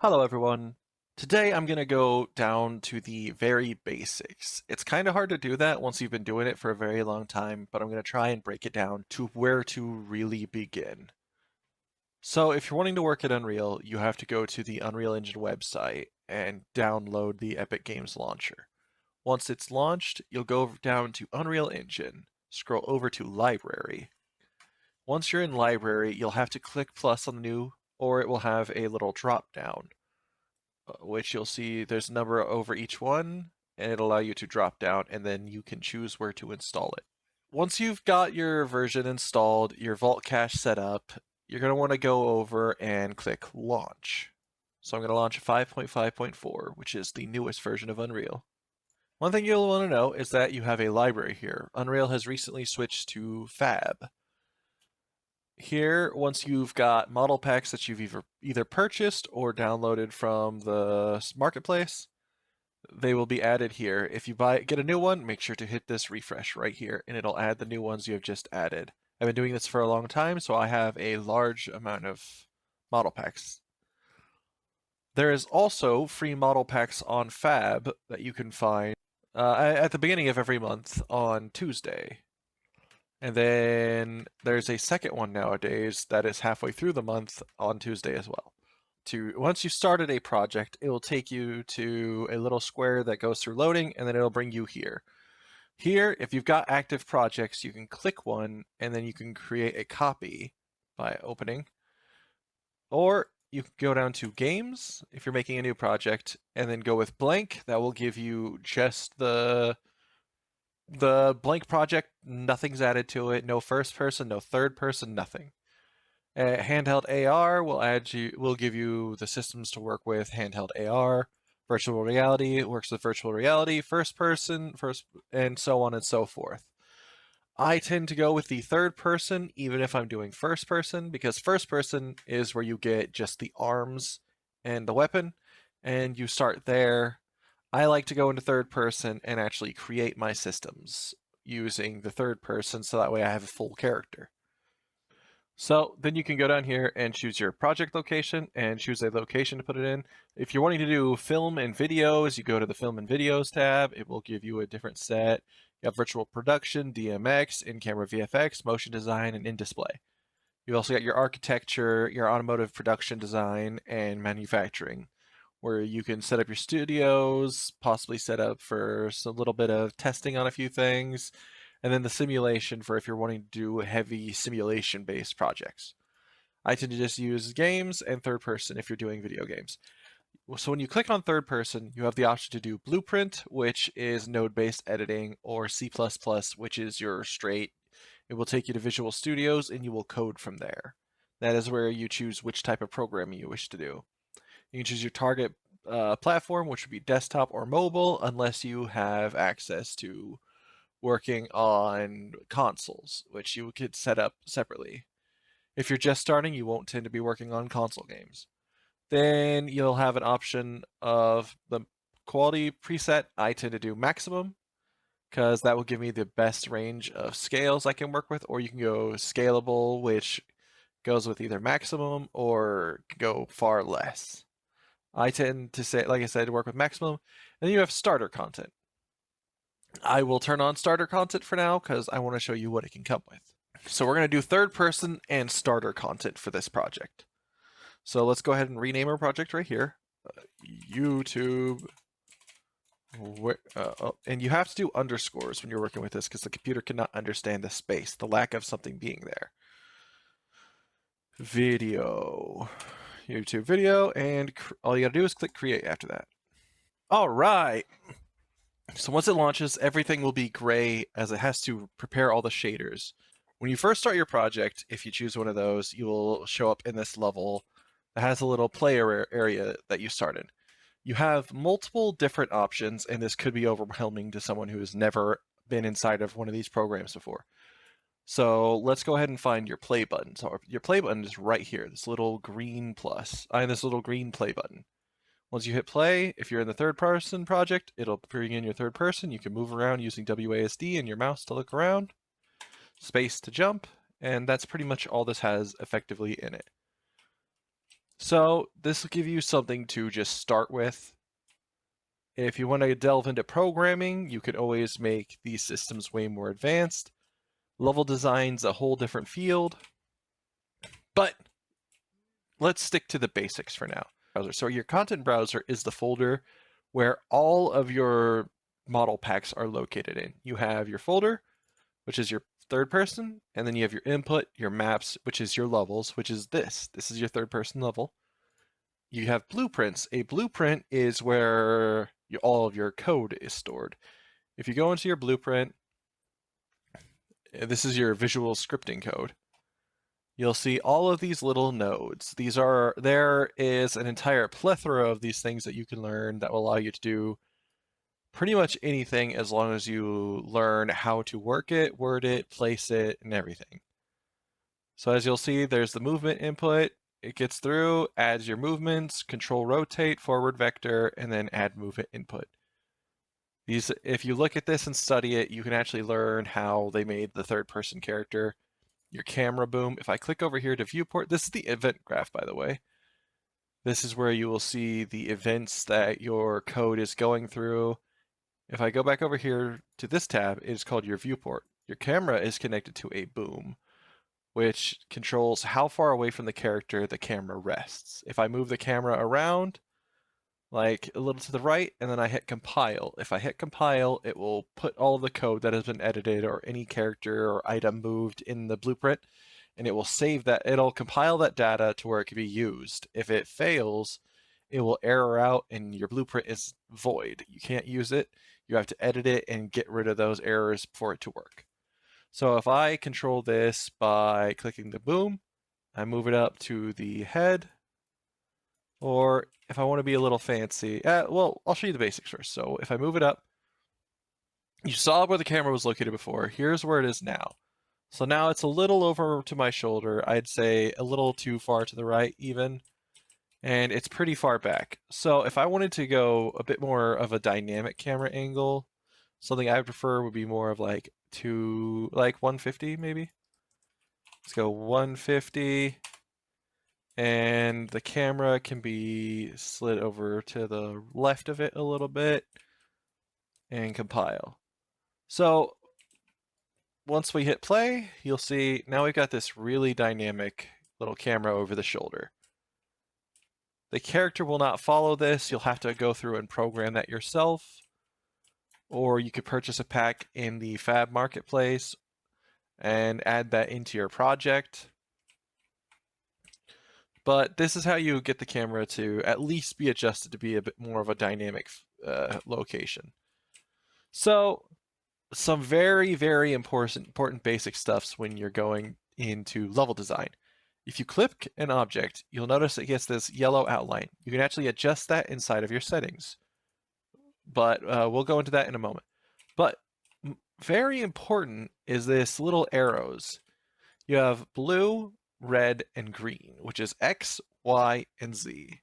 Hello everyone. Today I'm going to go down to the very basics. It's kind of hard to do that once you've been doing it for a very long time, but I'm going to try and break it down to where to really begin. So if you're wanting to work at Unreal, you have to go to the Unreal Engine website and download the Epic Games Launcher. Once it's launched, you'll go down to Unreal Engine, scroll over to Library. Once you're in Library, you'll have to click plus on the new, or it will have a little drop down, which you'll see there's a number over each one, and it'll allow you to drop down, and then you can choose where to install it. Once you've got your version installed, your Vault Cache set up, you're going to want to go over and click Launch. So I'm going to launch 5.5.4, which is the newest version of Unreal. One thing you'll want to know is that you have a library here. Unreal has recently switched to Fab. Here, once you've got model packs that you've either purchased or downloaded from the marketplace, they will be added here. If you get a new one, make sure to hit this refresh right here, and it'll add the new ones you have just added. I've been doing this for a long time, so I have a large amount of model packs. There is also free model packs on Fab that you can find at the beginning of every month on Tuesday. And then there's a second one nowadays that is halfway through the month on Tuesday as well. Once you started a project, it will take you to a little square that goes through loading, and then it'll bring you here. Here, if you've got active projects, you can click one, and then you can create a copy by opening. Or you can go down to games if you're making a new project, and then go with blank. That will give you just the blank project, nothing's added to it, no first person, no third person, nothing. Handheld AR will give you the systems to work with handheld AR. Virtual reality works with virtual reality, first person, and so on and so forth. I tend to go with the third person, even if I'm doing first person, because first person is where you get just the arms and the weapon, and you start there. I like to go into third person and actually create my systems using the third person so that way I have a full character. So then you can go down here and choose your project location and choose a location to put it in. If you're wanting to do film and videos, you go to the film and videos tab. It will give you a different set. You have virtual production, DMX, in-camera VFX, motion design, and in-display. You've also got your architecture, your automotive production design, and manufacturing, where you can set up your studios, possibly set up for a little bit of testing on a few things, and then the simulation for if you're wanting to do heavy simulation-based projects. I tend to just use games and third person if you're doing video games. So when you click on third person, you have the option to do Blueprint, which is node-based editing, or C++, which is your straight. It will take you to Visual Studios and you will code from there. That is where you choose which type of programming you wish to do. You can choose your target platform, which would be desktop or mobile, unless you have access to working on consoles, which you could set up separately. If you're just starting, you won't tend to be working on console games. Then you'll have an option of the quality preset. I tend to do maximum because that will give me the best range of scales I can work with, or you can go scalable, which goes with either maximum or go far less. I tend to say, like I said, to work with maximum. And then you have starter content. I will turn on starter content for now because I want to show you what it can come with. So we're going to do third person and starter content for this project. So let's go ahead and rename our project right here. YouTube. And you have to do underscores when you're working with this because the computer cannot understand the space, the lack of something being there. Video. YouTube video, and all you gotta do is click create after that. All right. So once it launches, everything will be gray as it has to prepare all the shaders. When you first start your project, if you choose one of those, you will show up in this level that has a little player area that you started. You have multiple different options, and this could be overwhelming to someone who has never been inside of one of these programs before. So let's go ahead and find your play button. So your play button is right here, this little green plus, and this little green play button. Once you hit play, if you're in the third person project, it'll bring in your third person. You can move around using WASD and your mouse to look around, space to jump, and that's pretty much all this has effectively in it. So this will give you something to just start with. If you want to delve into programming, you could always make these systems way more advanced. Level design's a whole different field, but let's stick to the basics for now. So your content browser is the folder where all of your model packs are located in. You have your folder, which is your third person, and then you have your input, your maps, which is your levels, which is this. This is your third person level. You have blueprints. A blueprint is where all of your code is stored. If you go into your blueprint, this is your visual scripting code. You'll see all of these little nodes. There is an entire plethora of these things that you can learn that will allow you to do pretty much anything as long as you learn how to work it, word it, place it, and everything. So as you'll see, there's the movement input. It gets through, adds your movements, control rotate, forward vector, and then add movement input. If you look at this and study it, you can actually learn how they made the third person character. Your camera boom. If I click over here to viewport, this is the event graph, by the way. This is where you will see the events that your code is going through. If I go back over here to this tab, it is called your viewport. Your camera is connected to a boom, which controls how far away from the character the camera rests. If I move the camera around, like a little to the right, and then I hit compile. If I hit compile, it will put all the code that has been edited or any character or item moved in the blueprint, and it will save that. It'll compile that data to where it can be used. If it fails, it will error out and your blueprint is void. You can't use it. You have to edit it and get rid of those errors for it to work. So if I control this by clicking the boom, I move it up to the head, or if I want to be a little fancy, well, I'll show you the basics first. So if I move it up, you saw where the camera was located before. Here's where it is now. So now it's a little over to my shoulder. I'd say a little too far to the right even, and it's pretty far back. So if I wanted to go a bit more of a dynamic camera angle, something I would prefer would be more of like 150 maybe. Let's go 150. And the camera can be slid over to the left of it a little bit and compile. So once we hit play, you'll see now we've got this really dynamic little camera over the shoulder. The character will not follow this. You'll have to go through and program that yourself, or you could purchase a pack in the Fab Marketplace and add that into your project. But this is how you get the camera to at least be adjusted to be a bit more of a dynamic location. So some very, very important basic stuffs when you're going into level design. If you click an object, you'll notice it gets this yellow outline. You can actually adjust that inside of your settings. But we'll go into that in a moment. But very important is this little arrows. You have blue, red, and green, which is X, Y, and Z.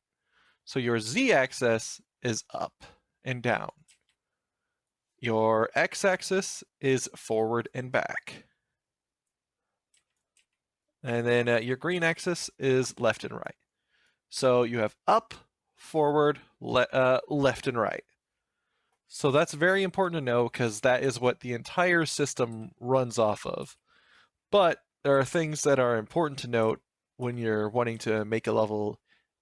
So your Z axis is up and down. Your X axis is forward and back. And then your green axis is left and right. So you have up, forward, left, and right. So that's very important to know because that is what the entire system runs off of. But there are things that are important to note when you're wanting to make a level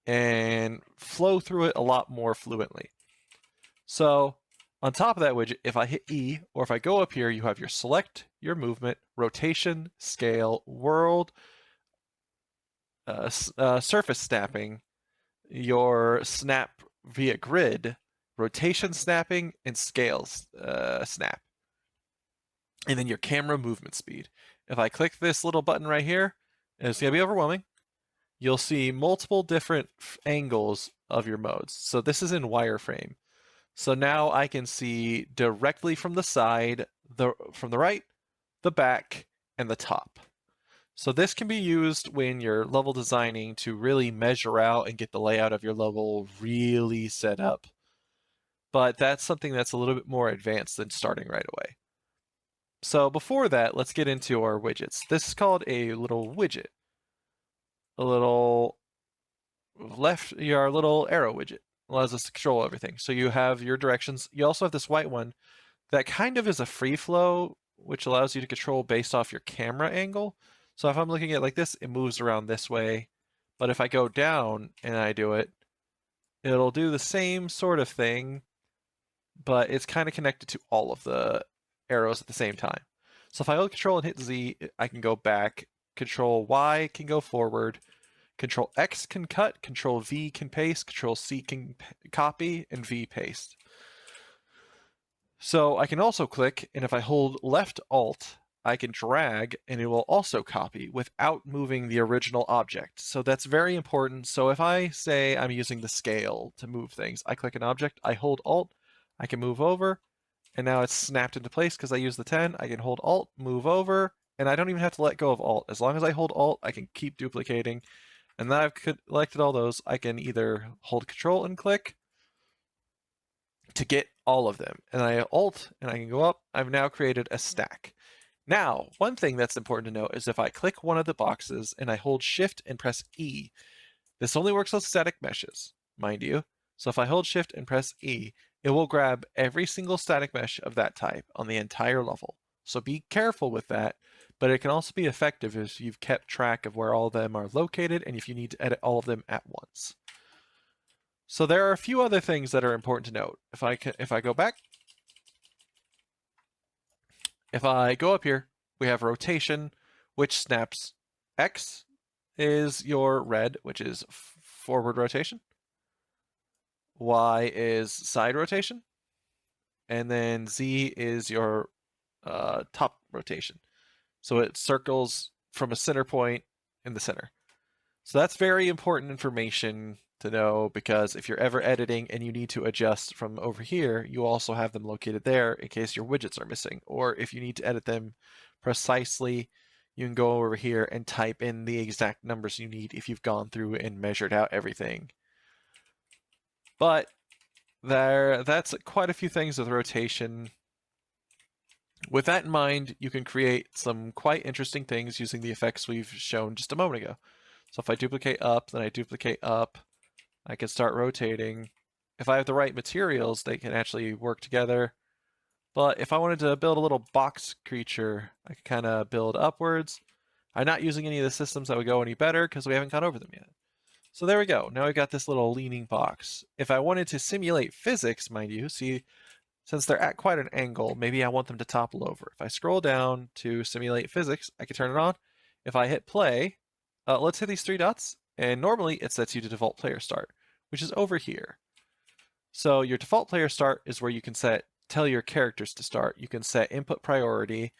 and flow through it a lot more fluently. So on top of that widget, if I hit E, or if I go up here, you have your select, your movement, rotation, scale, world, surface snapping, your snap via grid, rotation snapping, and scale snap. And then your camera movement speed. If I click this little button right here, and it's going to be overwhelming, you'll see multiple different angles of your modes. So this is in wireframe. So now I can see directly from the side, from the right, the back, and the top. So this can be used when you're level designing to really measure out and get the layout of your level really set up. But that's something that's a little bit more advanced than starting right away. So before that, let's get into our widgets. This is called a little widget. A little left, your little arrow widget allows us to control everything. So you have your directions. You also have this white one that kind of is a free flow, which allows you to control based off your camera angle. So if I'm looking at it like this, it moves around this way. But if I go down and I do it, it'll do the same sort of thing, but it's kind of connected to all of the arrows at the same time. So if I hold Control and hit Z, I can go back. Control Y can go forward. Control X can cut. Control V can paste. Control C can copy, and V paste. So I can also click, and if I hold left Alt, I can drag, and it will also copy without moving the original object. So that's very important. So if I say I'm using the scale to move things, I click an object, I hold Alt, I can move over, and now it's snapped into place because I use the 10. I can hold Alt, move over, and I don't even have to let go of Alt. As long as I hold Alt, I can keep duplicating. And then I've selected all those. I can either hold Control and click to get all of them. And I Alt, and I can go up. I've now created a stack. Now, one thing that's important to note is if I click one of the boxes and I hold Shift and press E, this only works with static meshes, mind you. So if I hold Shift and press E, it will grab every single static mesh of that type on the entire level. So be careful with that, but it can also be effective if you've kept track of where all of them are located and if you need to edit all of them at once. So there are a few other things that are important to note. If I go back, if I go up here, we have rotation, which snaps. X is your red, which is forward rotation. Y is side rotation. And then Z is your top rotation. So it circles from a center point in the center. So that's very important information to know because if you're ever editing and you need to adjust from over here, you also have them located there in case your widgets are missing. Or if you need to edit them precisely, you can go over here and type in the exact numbers you need if you've gone through and measured out everything. But that's quite a few things with rotation. With that in mind, you can create some quite interesting things using the effects we've shown just a moment ago. So if I duplicate up, then I duplicate up, I can start rotating. If I have the right materials, they can actually work together. But if I wanted to build a little box creature, I can kind of build upwards. I'm not using any of the systems that would go any better because we haven't gone over them yet. So there we go. Now we've got this little leaning box. If I wanted to simulate physics, mind you, see, since they're at quite an angle, maybe I want them to topple over. If I scroll down to simulate physics, I can turn it on. If I hit play, let's hit these three dots, and normally it sets you to default player start, which is over here. So your default player start is where you can tell your characters to start. You can set input priority,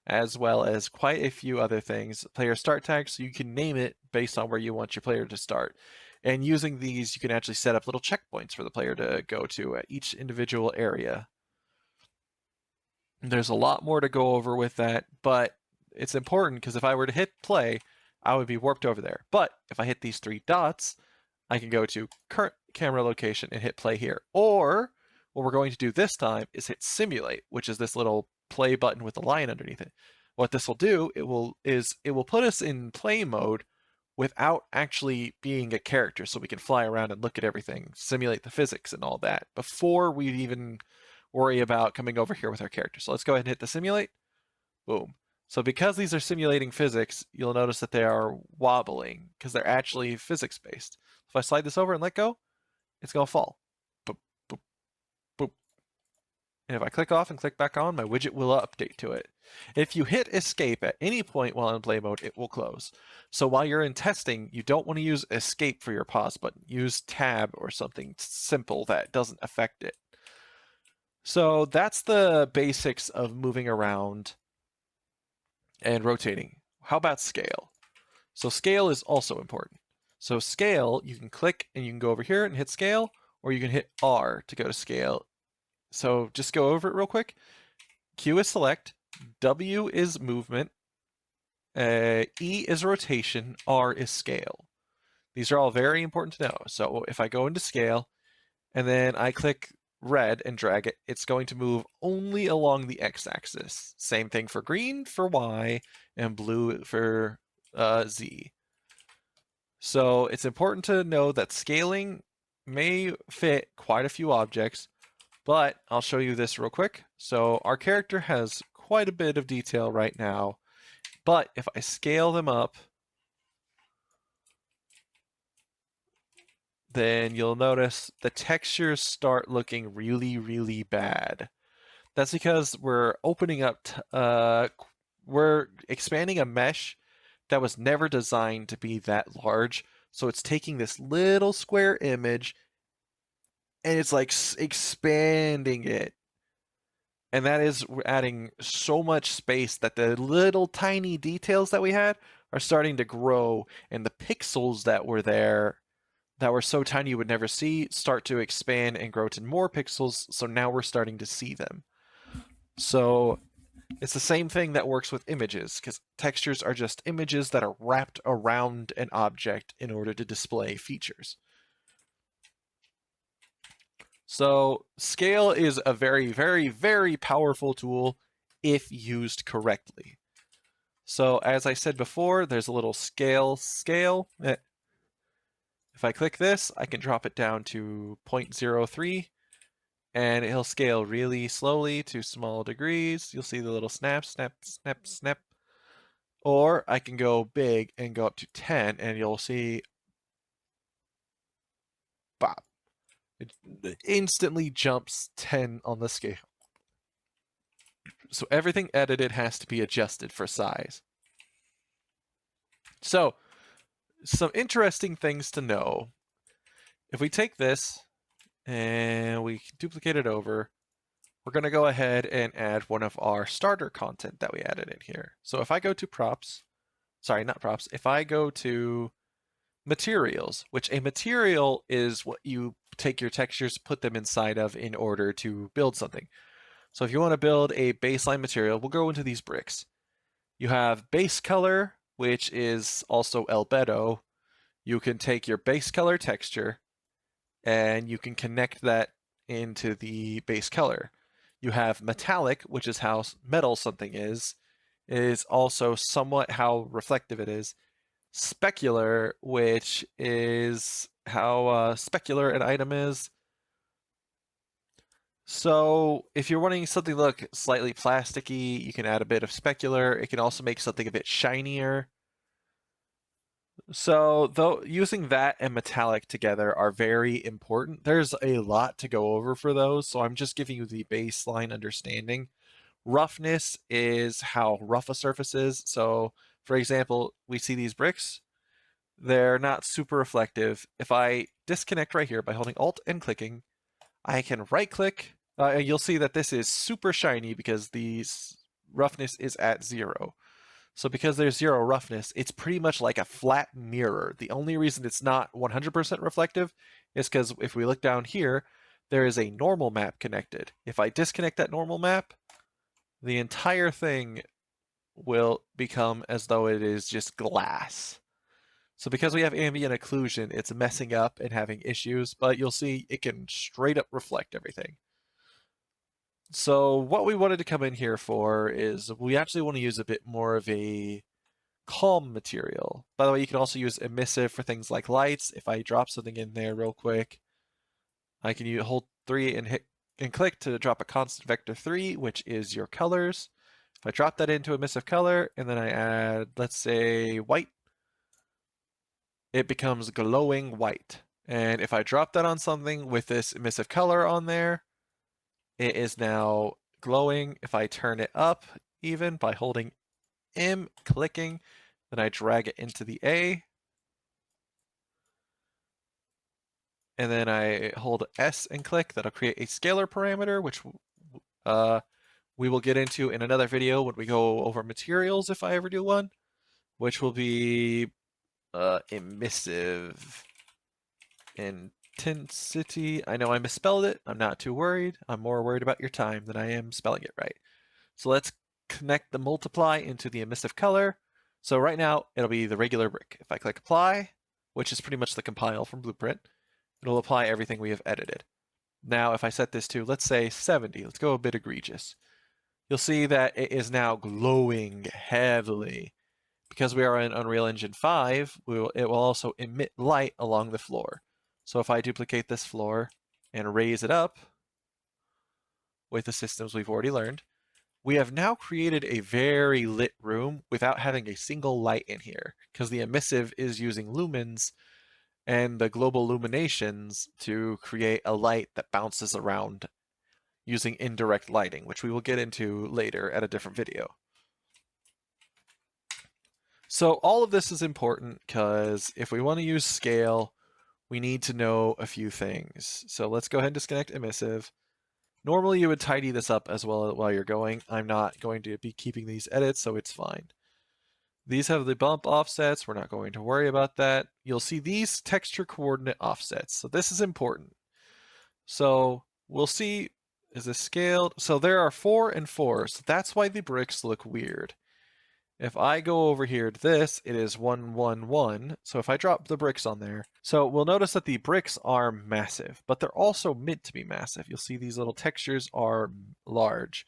as well as quite a few other things. Player start tag, so you can name it based on where you want your player to start. And using these, you can actually set up little checkpoints for the player to go to at each individual area. There's a lot more to go over with that, but it's important because if I were to hit play, I would be warped over there. But if I hit these three dots, I can go to current camera location and hit play here. Or what we're going to do this time is hit simulate, which is this little play button with a line underneath it. What this will do, it will put us in play mode without actually being a character, so we can fly around and look at everything, simulate the physics and all that before we even worry about coming over here with our character. So let's go ahead and hit the simulate. Boom. So because these are simulating physics, you'll notice that they are wobbling because they're actually physics based. If I slide this over and let go, it's going to fall. Boop, boop, boop. And if I click off and click back on, my widget will update to it. If you hit escape at any point while in play mode, it will close. So while you're in testing, you don't want to use escape for your pause button. Use tab or something simple that doesn't affect it. So that's the basics of moving around and rotating. How about scale? So scale is also important. So scale, you can click and you can go over here and hit scale, or you can hit R to go to scale. So just go over it real quick. Q is select, W is movement, E is rotation, R is scale. These are all very important to know. So if I go into scale and then I click red and drag it, it's going to move only along the x-axis. Same thing for green for y and blue for z. So it's important to know that scaling may fit quite a few objects, but I'll show you this real quick. So our character has quite a bit of detail right now, but if I scale them up, then you'll notice the textures start looking really, really bad. That's because we're opening up, we're expanding a mesh that was never designed to be that large. So it's taking this little square image and it's like expanding it. And that is adding so much space that the little tiny details that we had are starting to grow, and the pixels that were there that were so tiny you would never see start to expand and grow to more pixels, so now we're starting to see them. So it's the same thing that works with images, because textures are just images that are wrapped around an object in order to display features. So scale is a very, very, very powerful tool if used correctly. So as I said before, there's a little scale. If I click this, I can drop it down to 0.03 and it'll scale really slowly to small degrees. You'll see the little snap, snap, snap, snap. Or I can go big and go up to 10 and you'll see, bop, it instantly jumps 10 on the scale. So everything edited has to be adjusted for size. So some interesting things to know. If we take this and we duplicate it over, we're going to go ahead and add one of our starter content that we added in here. So if I go to props, sorry, not props, if I go to materials, which a material is what you take your textures, put them inside of in order to build something. So if you want to build a baseline material, we'll go into these bricks. You have base color, which is also albedo. You can take your base color texture and you can connect that into the base color. You have metallic, which is how metal something is also somewhat how reflective it is. Specular, which is how specular an item is. So if you're wanting something to look slightly plasticky, you can add a bit of specular. It can also make something a bit shinier. So though using that and metallic together are very important. There's a lot to go over for those, so I'm just giving you the baseline understanding. Roughness is how rough a surface is. So for example, we see these bricks. They're not super reflective. If I disconnect right here by holding Alt and clicking, I can right click, and you'll see that this is super shiny because the roughness is at 0. So because there's 0 roughness, it's pretty much like a flat mirror. The only reason it's not 100% reflective is because if we look down here, there is a normal map connected. If I disconnect that normal map, the entire thing will become as though it is just glass. So because we have ambient occlusion, it's messing up and having issues, but you'll see it can straight up reflect everything. So what we wanted to come in here for is we actually want to use a bit more of a calm material. By the way, you can also use emissive for things like lights. If I drop something in there real quick, I can hold 3 and hit and click to drop a constant vector 3, which is your colors. If I drop that into emissive color and then I add, let's say, white, it becomes glowing white. And if I drop that on something with this emissive color on there, it is now glowing. If I turn it up even by holding M, clicking, then I drag it into the A, and then I hold S and click, that'll create a scalar parameter, which we will get into in another video when we go over materials, if I ever do one, which will be emissive intensity. I know I misspelled it. I'm not too worried. I'm more worried about your time than I am spelling it right. So let's connect the multiply into the emissive color. So right now it'll be the regular brick. If I click apply, which is pretty much the compile from Blueprint, it'll apply everything we have edited. Now if I set this to, let's say 70, let's go a bit egregious. You'll see that it is now glowing heavily. because we are in Unreal Engine 5, it will also emit light along the floor. So if I duplicate this floor and raise it up with the systems we've already learned, we have now created a very lit room without having a single light in here, because the emissive is using lumens and the global illuminations to create a light that bounces around using indirect lighting, which we will get into later at a different video. So all of this is important because if we want to use scale, we need to know a few things. So let's go ahead and disconnect emissive. Normally you would tidy this up as well while you're going. I'm not going to be keeping these edits, so it's fine. These have the bump offsets. We're not going to worry about that. You'll see these texture coordinate offsets. So this is important. So we'll see, is this scaled? So there are 4 and 4. So that's why the bricks look weird. If I go over here to this, it is 1, 1, 1. So if I drop the bricks on there, so we'll notice that the bricks are massive, but they're also meant to be massive. You'll see these little textures are large.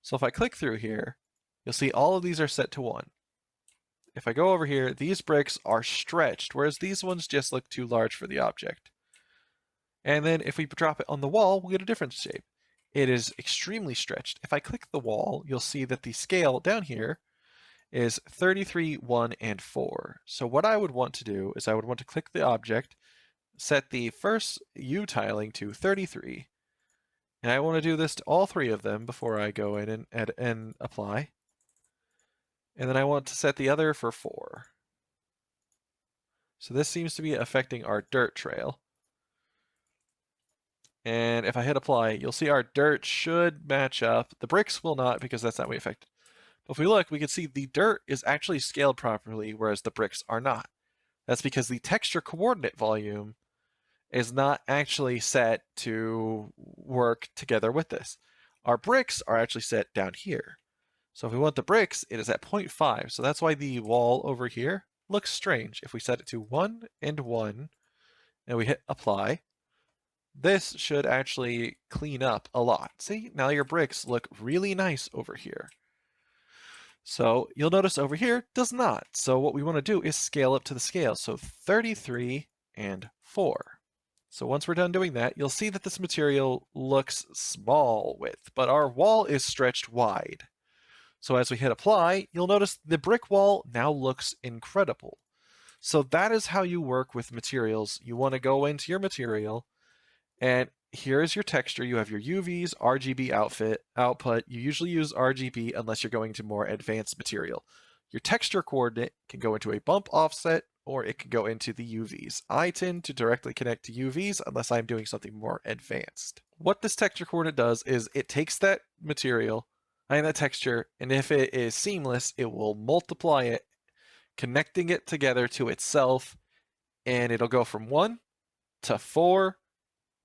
So if I click through here, you'll see all of these are set to 1. If I go over here, these bricks are stretched, whereas these ones just look too large for the object. And then if we drop it on the wall, we'll get a different shape. It is extremely stretched. If I click the wall, you'll see that the scale down here is 33, 1, and 4. So what I would want to do is I would want to click the object, set the first U tiling to 33, and I want to do this to all 3 of them before I go in and apply. And then I want to set the other for 4. So this seems to be affecting our dirt trail. And if I hit apply, you'll see our dirt should match up. The bricks will not, because that's not what we affected. If we look, we can see the dirt is actually scaled properly, whereas the bricks are not. That's because the texture coordinate volume is not actually set to work together with this. Our bricks are actually set down here. So if we want the bricks, it is at 0.5. So that's why the wall over here looks strange. If we set it to 1 and 1, and we hit apply, this should actually clean up a lot. See, now your bricks look really nice over here. So you'll notice over here does not. So what we want to do is scale up to the scale. So 33 and 4. So once we're done doing that, you'll see that this material looks small width, but our wall is stretched wide. So as we hit apply, you'll notice the brick wall now looks incredible. So that is how you work with materials. You want to go into your material, and here is your texture. You have your UVs, RGB output. You usually use RGB unless you're going to more advanced material. Your texture coordinate can go into a bump offset, or it can go into the UVs. I tend to directly connect to UVs unless I'm doing something more advanced. What this texture coordinate does is it takes that material and that texture, and if it is seamless, it will multiply it, connecting it together to itself, and it'll go from 1 to 4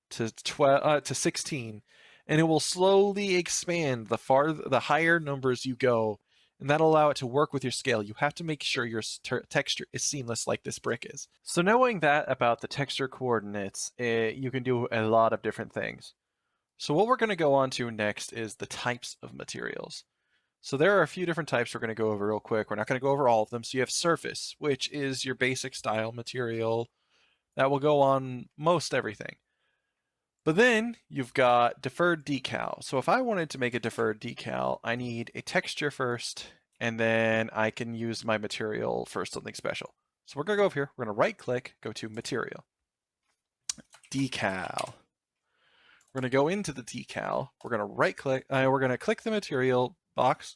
to 12 to 16, and it will slowly expand the higher numbers you go, and that'll allow it to work with your scale. You have to make sure your texture is seamless like this brick is. So knowing that about the texture coordinates, you can do a lot of different things. So what we're going to go on to next is the types of materials. So there are a few different types we're going to go over real quick. We're not going to go over all of them. So you have surface, which is your basic style material that will go on most everything. But then you've got deferred decal. So if I wanted to make a deferred decal, I need a texture first, and then I can use my material for something special. So we're going to go over here. We're going to right click, go to material, decal. We're going to go into the decal. We're going to right click, we're going to click the material box,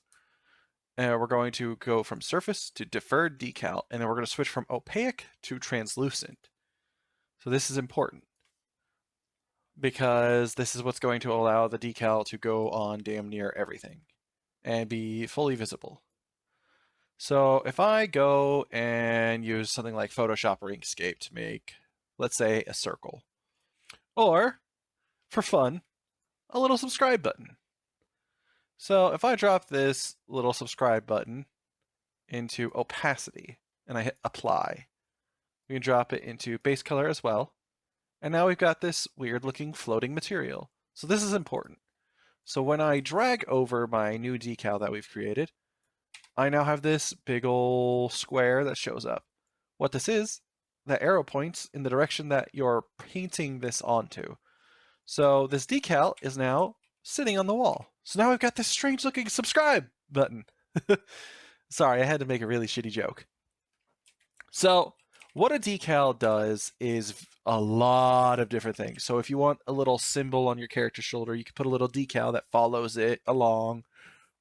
and we're going to go from surface to deferred decal, and then we're going to switch from opaque to translucent. So this is important, because this is what's going to allow the decal to go on damn near everything and be fully visible. So if I go and use something like Photoshop or Inkscape to make, let's say, a circle, or for fun, a little subscribe button. So if I drop this little subscribe button into opacity and I hit apply, we can drop it into base color as well. And now we've got this weird looking floating material. So this is important. So when I drag over my new decal that we've created, I now have this big ol' square that shows up. What this is, the arrow points in the direction that you're painting this onto. So this decal is now sitting on the wall. So now I've got this strange looking subscribe button. Sorry, I had to make a really shitty joke. So what a decal does is a lot of different things. So if you want a little symbol on your character's shoulder, you can put a little decal that follows it along,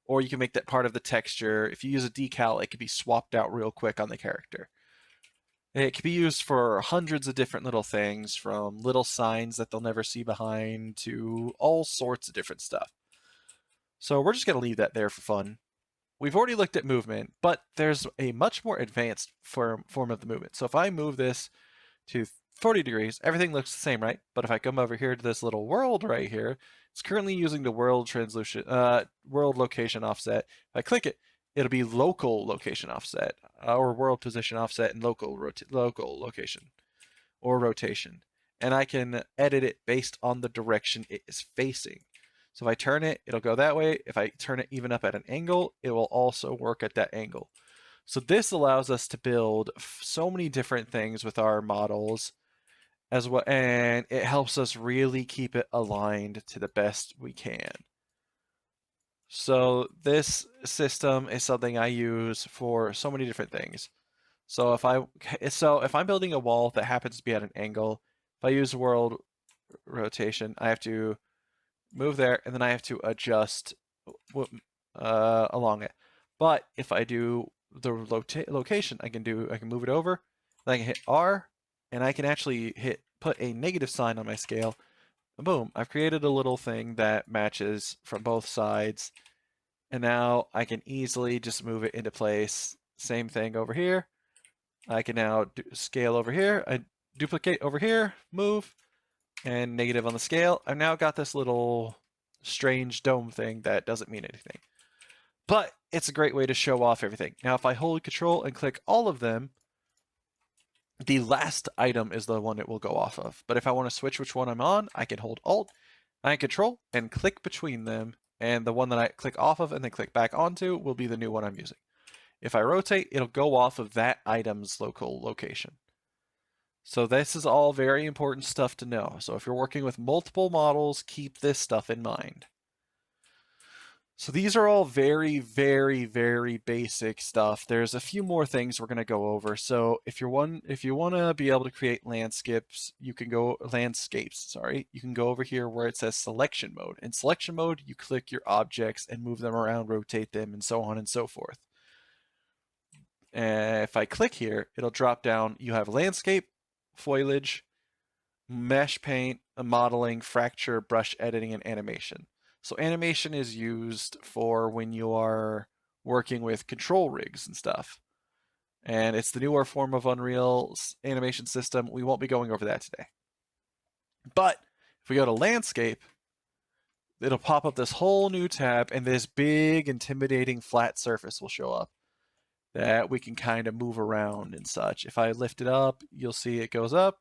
or you can make that part of the texture. If you use a decal, it can be swapped out real quick on the character. It can be used for hundreds of different little things, from little signs that they'll never see behind to all sorts of different stuff. So we're just going to leave that there for fun. We've already looked at movement, but there's a much more advanced form of the movement. So if I move this to 40 degrees, everything looks the same, right? But if I come over here to this little world right here, it's currently using the world location offset. If I click it, it'll be local location offset, or world position offset and local location or rotation. And I can edit it based on the direction it is facing. So if I turn it, it'll go that way. If I turn it even up at an angle, it will also work at that angle. So this allows us to build so many different things with our models as well, and it helps us really keep it aligned to the best we can. So this system is something I use for so many different things. So if I'm building a wall that happens to be at an angle, if I use world rotation, I have to move there, and then I have to adjust along it. But if I do the location, I can move it over, then I can hit R, and I can actually put a negative sign on my scale. And boom, I've created a little thing that matches from both sides. And now I can easily just move it into place. Same thing over here. I can now scale over here. I duplicate over here, move, and negative on the scale. I've now got this little strange dome thing that doesn't mean anything. But it's a great way to show off everything. Now, if I hold Control and click all of them, the last item is the one it will go off of. But if I want to switch which one I'm on, I can hold Alt and Control and click between them. And the one that I click off of and then click back onto will be the new one I'm using. If I rotate, it'll go off of that item's local location. So this is all very important stuff to know. So if you're working with multiple models, keep this stuff in mind. So these are all very, very, very basic stuff. There's a few more things we're going to go over. So if you want to be able to create landscapes, you can go over here where it says selection mode. In selection mode, you click your objects and move them around, rotate them, and so on and so forth. If I click here, it'll drop down. You have landscape, foliage, mesh paint, modeling, fracture, brush editing, and animation. So animation is used for when you are working with control rigs and stuff. And it's the newer form of Unreal's animation system. We won't be going over that today. But if we go to landscape, it'll pop up this whole new tab, and this big, intimidating flat surface will show up that we can kind of move around and such. If I lift it up, you'll see it goes up.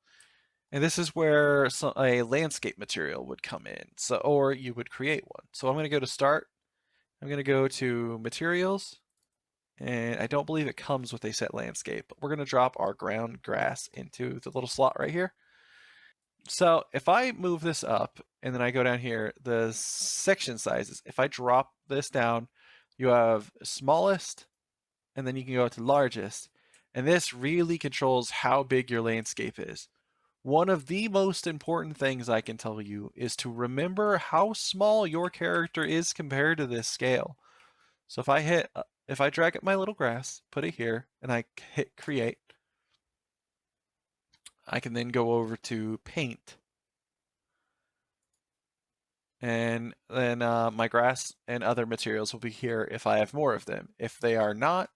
And this is where a landscape material would come in, or you would create one. So I'm going to go to Start. I'm going to go to Materials, and I don't believe it comes with a set landscape, but we're going to drop our ground grass into the little slot right here. So if I move this up, and then I go down here, the section sizes, if I drop this down, you have smallest, and then you can go to largest. And this really controls how big your landscape is. One of the most important things I can tell you is to remember how small your character is compared to this scale. So if I drag up my little grass, put it here, and I hit create, I can then go over to paint. And then my grass and other materials will be here if I have more of them. If they are not,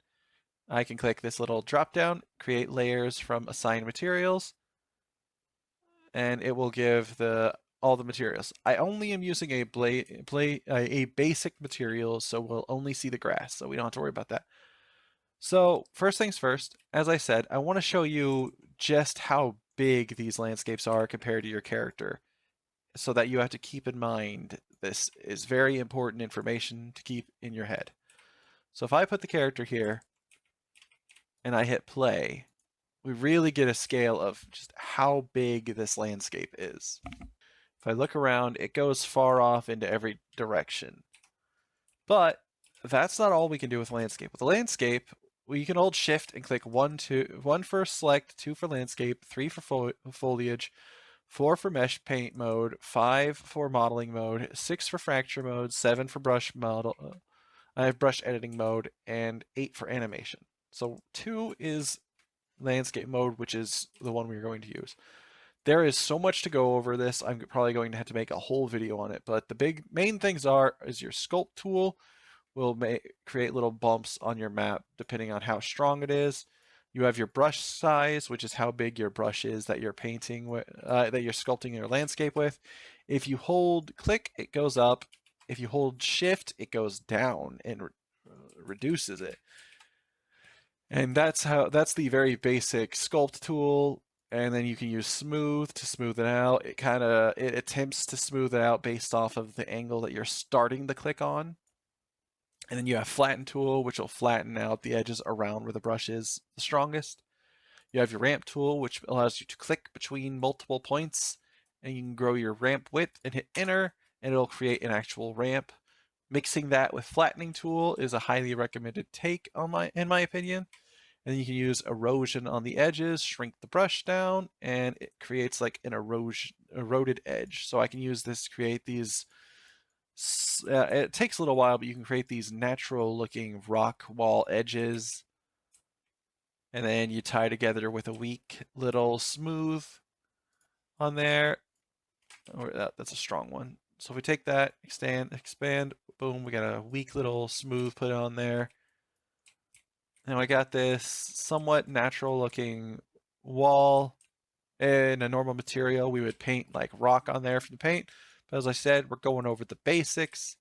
I can click this little drop down, create layers from assigned materials, and it will give all the materials. I only am using a basic material, so we'll only see the grass, so we don't have to worry about that. So first things first, as I said, I want to show you just how big these landscapes are compared to your character, so that you have to keep in mind this is very important information to keep in your head. So if I put the character here and I hit play, we really get a scale of just how big this landscape is. If I look around, it goes far off into every direction. But that's not all we can do with landscape. With the landscape, you can hold shift and click one for select, 2 for landscape, 3 for foliage, 4 for mesh paint mode, 5 for modeling mode, 6 for fracture mode, 7 for brush model. I have brush editing mode, and 8 for animation. So 2 is landscape mode, which is the one we're going to use. There is so much to go over this. I'm probably going to have to make a whole video on it, but the main things is your sculpt tool will create little bumps on your map depending on how strong it is. You have your brush size, which is how big your brush is that you're painting with, that you're sculpting your landscape with. If you hold click, it goes up. If you hold shift, it goes down and reduces it. And that's the very basic sculpt tool. And then you can use smooth to smooth it out. It attempts to smooth it out based off of the angle that you're starting the click on. And then you have flatten tool, which will flatten out the edges around where the brush is the strongest. You have your ramp tool, which allows you to click between multiple points, and you can grow your ramp width and hit enter, and it'll create an actual ramp. Mixing that with flattening tool is a highly recommended take in my opinion. And then you can use erosion on the edges, shrink the brush down, and it creates like an eroded edge. So I can use this to create these. It takes a little while, but you can create these natural looking rock wall edges. And then you tie together with a weak little smooth on there. That's a strong one. So if we take that, expand, boom, we got a weak little smooth put on there. And I got this somewhat natural looking wall in a normal material. We would paint like rock on there for the paint. But as I said, we're going over the basics.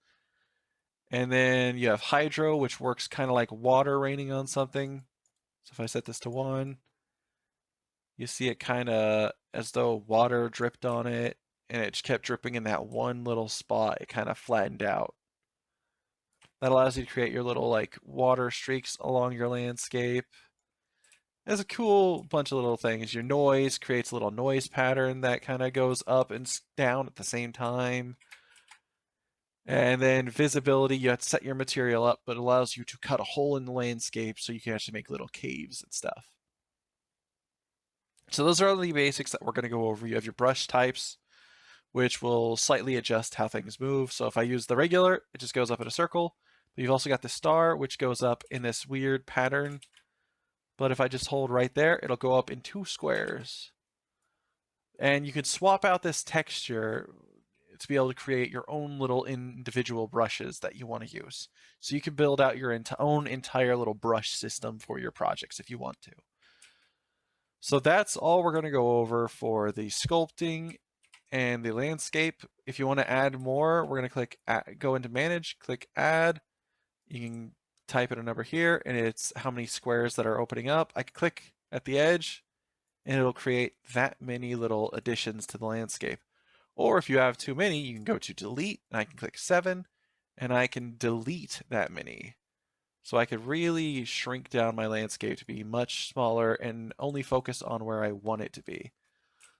And then you have hydro, which works kind of like water raining on something. So if I set this to 1, you see it kind of as though water dripped on it, and it just kept dripping in that one little spot. It kind of flattened out. That allows you to create your little like water streaks along your landscape. There's a cool bunch of little things. Your noise creates a little noise pattern that kind of goes up and down at the same time. And then visibility, you have to set your material up, but it allows you to cut a hole in the landscape so you can actually make little caves and stuff. So those are the basics that we're going to go over. You have your brush types, which will slightly adjust how things move. So if I use the regular, it just goes up in a circle. But you've also got the star, which goes up in this weird pattern. But if I just hold right there, it'll go up in 2 squares. And you can swap out this texture to be able to create your own little individual brushes that you want to use. So you can build out your own entire little brush system for your projects if you want to. So that's all we're going to go over for the sculpting and the landscape. If you want to add more, we're going to click go into manage, click add. You can type in a number here, and it's how many squares that are opening up. I can click at the edge, and it'll create that many little additions to the landscape. Or if you have too many, you can go to delete, and I can click 7, and I can delete that many. So I could really shrink down my landscape to be much smaller and only focus on where I want it to be.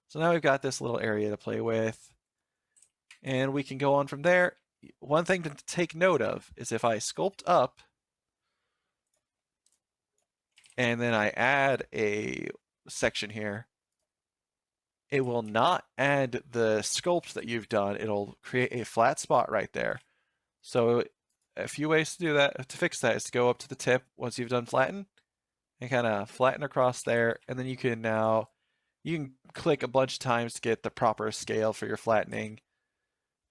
So now we've got this little area to play with, and we can go on from there. One thing to take note of is if I sculpt up and then I add a section here, it will not add the sculpt that you've done. It'll create a flat spot right there. So a few ways to do that, to fix that, is to go up to the tip once you've done flatten and kind of flatten across there. And then you can click a bunch of times to get the proper scale for your flattening.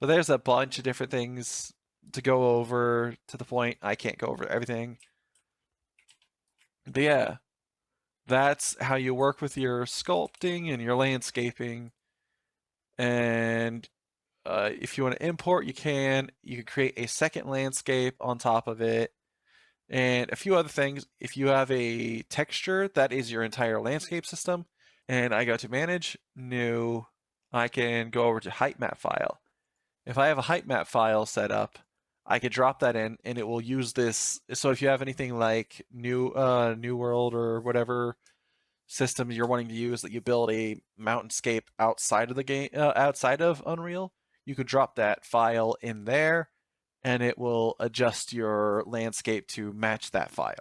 But there's a bunch of different things to go over to the point I can't go over everything. But yeah, that's how you work with your sculpting and your landscaping. And if you want to import, you can. You can create a second landscape on top of it. And a few other things. If you have a texture that is your entire landscape system, and I go to manage, new, I can go over to height map file. If I have a height map file set up, I could drop that in and it will use this. So if you have anything like New World or whatever system you're wanting to use that you build a mountainscape outside of the game, outside of Unreal, you could drop that file in there and it will adjust your landscape to match that file.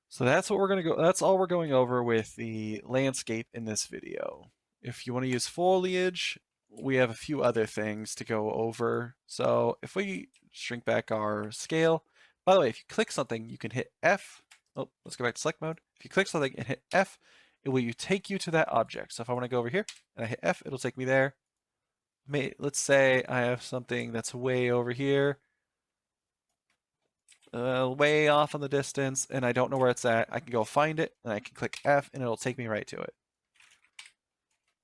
So that's what we're going to go, that's all we're going over with the landscape in this video. If you want to use foliage, we have a few other things to go over. So if we shrink back our scale, by the way, if you click something, you can hit F. Oh, let's go back to select mode. If you click something and hit F, it will take you to that object. So if I want to go over here and I hit F, it'll take me there. Let's say I have something that's way over here, way off in the distance, and I don't know where it's at. I can go find it, and I can click F, and it'll take me right to it.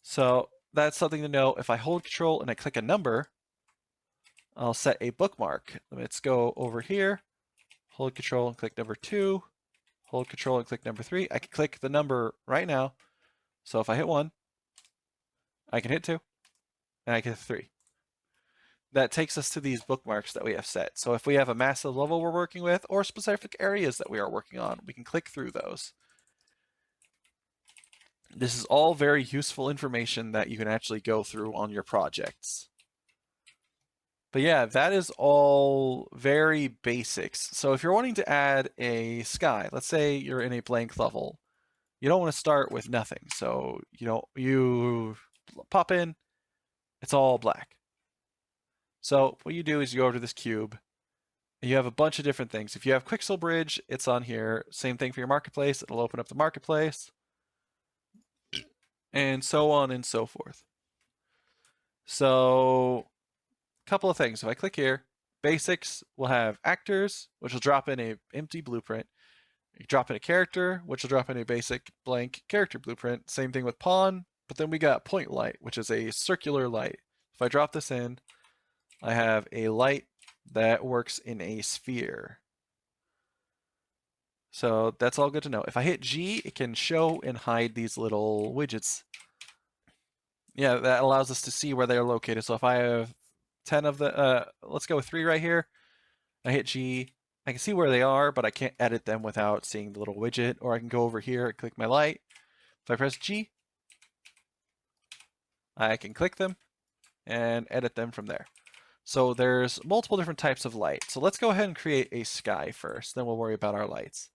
So that's something to know. If I hold Control and I click a number, I'll set a bookmark. Let's go over here, hold Control and click number 2, hold Control and click number 3. I can click the number right now. So if I hit 1, I can hit 2, and I can hit 3. That takes us to these bookmarks that we have set. So if we have a massive level we're working with or specific areas that we are working on, we can click through those. This is all very useful information that you can actually go through on your projects. But yeah, that is all very basics. So if you're wanting to add a sky, let's say you're in a blank level, you don't want to start with nothing. So you pop in, it's all black. So what you do is you go over to this cube, and you have a bunch of different things. If you have Quixel Bridge, it's on here. Same thing for your marketplace. It'll open up the marketplace, and so on and so forth. So a couple of things. If I click here, basics will have actors, which will drop in a empty blueprint. You drop in a character, which will drop in a basic blank character blueprint. Same thing with pawn, but then we got point light, which is a circular light. If I drop this in, I have a light that works in a sphere. So that's all good to know. If I hit G, it can show and hide these little widgets. Yeah, that allows us to see where they're located. So if I have 10 of the, let's go with 3 right here. I hit G, I can see where they are, but I can't edit them without seeing the little widget, or I can go over here and click my light. If I press G, I can click them and edit them from there. So there's multiple different types of light. So let's go ahead and create a sky first, then we'll worry about our lights.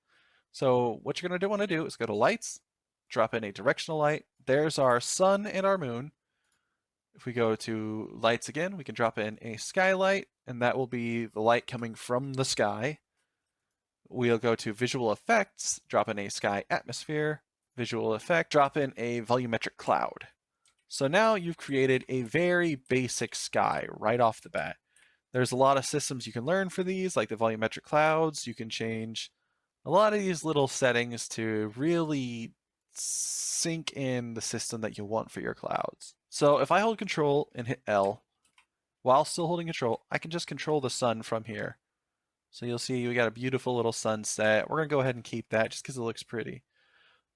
So what you're going to want to do is go to lights, drop in a directional light. There's our sun and our moon. If we go to lights again, we can drop in a skylight, and that will be the light coming from the sky. We'll go to visual effects, drop in a sky atmosphere, visual effect, drop in a volumetric cloud. So now you've created a very basic sky right off the bat. There's a lot of systems you can learn for these, like the volumetric clouds. You can change a lot of these little settings to really sink in the system that you want for your clouds. So if I hold Control and hit L, while still holding Control, I can just control the sun from here. So you'll see we got a beautiful little sunset. We're going to go ahead and keep that just because it looks pretty.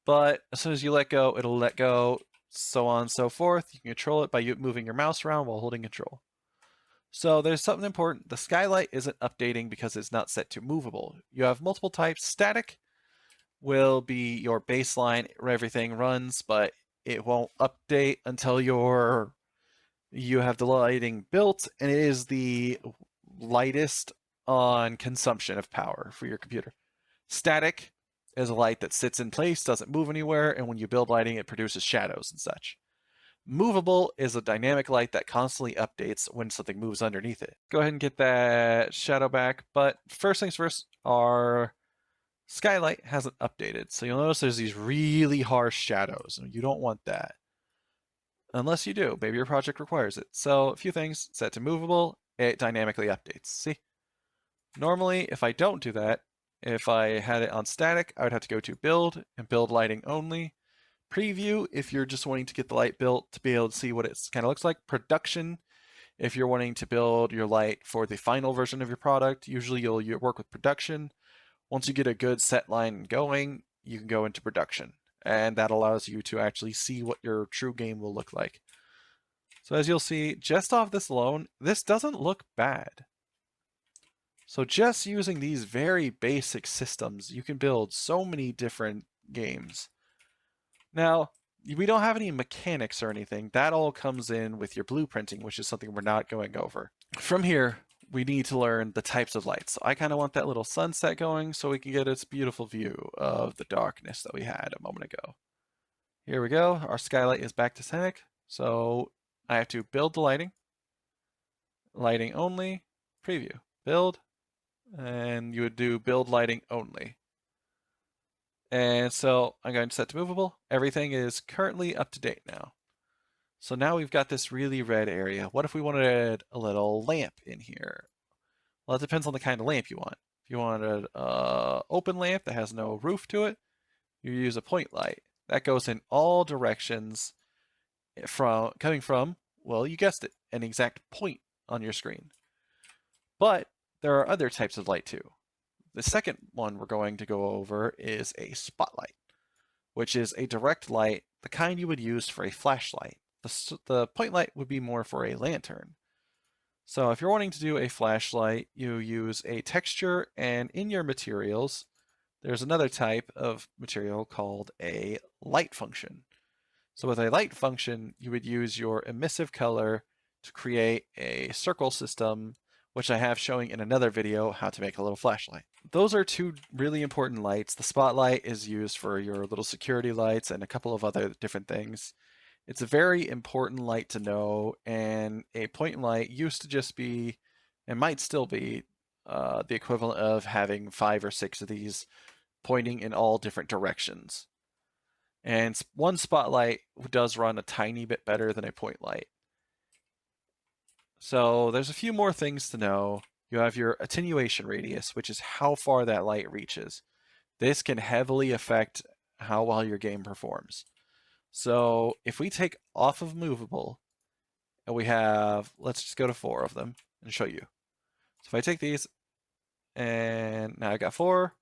But as soon as you let go, it'll let go, so on and so forth. You can control it by moving your mouse around while holding Control. So there's something important. The skylight isn't updating because it's not set to movable. You have multiple types. Static will be your baseline where everything runs, but it won't update until you have the lighting built, and it is the lightest on consumption of power for your computer. Static is a light that sits in place, doesn't move anywhere, and when you build lighting, it produces shadows and such. Movable is a dynamic light that constantly updates when something moves underneath it. Go ahead and get that shadow back, but first things first, our skylight hasn't updated. So you'll notice there's these really harsh shadows, and you don't want that. Unless you do, maybe your project requires it. So a few things, set to movable, it dynamically updates. See? Normally, if I don't do that, if I had it on static, I would have to go to build and build lighting only. Preview, if you're just wanting to get the light built to be able to see what it kind of looks like. Production, if you're wanting to build your light for the final version of your product. Usually you'll work with production. Once you get a good set line going, you can go into production. And that allows you to actually see what your true game will look like. So as you'll see, just off this alone, this doesn't look bad. So just using these very basic systems, you can build so many different games. Now, we don't have any mechanics or anything. That all comes in with your blueprinting, which is something we're not going over. From here, we need to learn the types of lights. So I kind of want that little sunset going so we can get its beautiful view of the darkness that we had a moment ago. Here we go. Our skylight is back to scenic. So I have to build the lighting. Lighting only. Preview. Build. And you would do build lighting only. And so I'm going to set to movable. Everything is currently up to date now. So now we've got this really red area. What if we wanted a little lamp in here? Well, it depends on the kind of lamp you want. If you wanted an open lamp that has no roof to it, you use a point light. That goes in all directions coming from, well, you guessed it, an exact point on your screen. But there are other types of light too. The second one we're going to go over is a spotlight, which is a direct light, the kind you would use for a flashlight. The point light would be more for a lantern. So if you're wanting to do a flashlight, you use a texture, and in your materials, there's another type of material called a light function. So with a light function, you would use your emissive color to create a circle system, which I have showing in another video how to make a little flashlight. Those are two really important lights. The spotlight is used for your little security lights and a couple of other different things. It's a very important light to know, and a point light used to just be, and might still be, the equivalent of having 5 or 6 of these pointing in all different directions. And one spotlight does run a tiny bit better than a point light. So there's a few more things to know. You have your attenuation radius, which is how far that light reaches. This can heavily affect how well your game performs. So if we take off of movable, and we have, let's just go to 4 of them and show you. So if I take these, and now I got 4,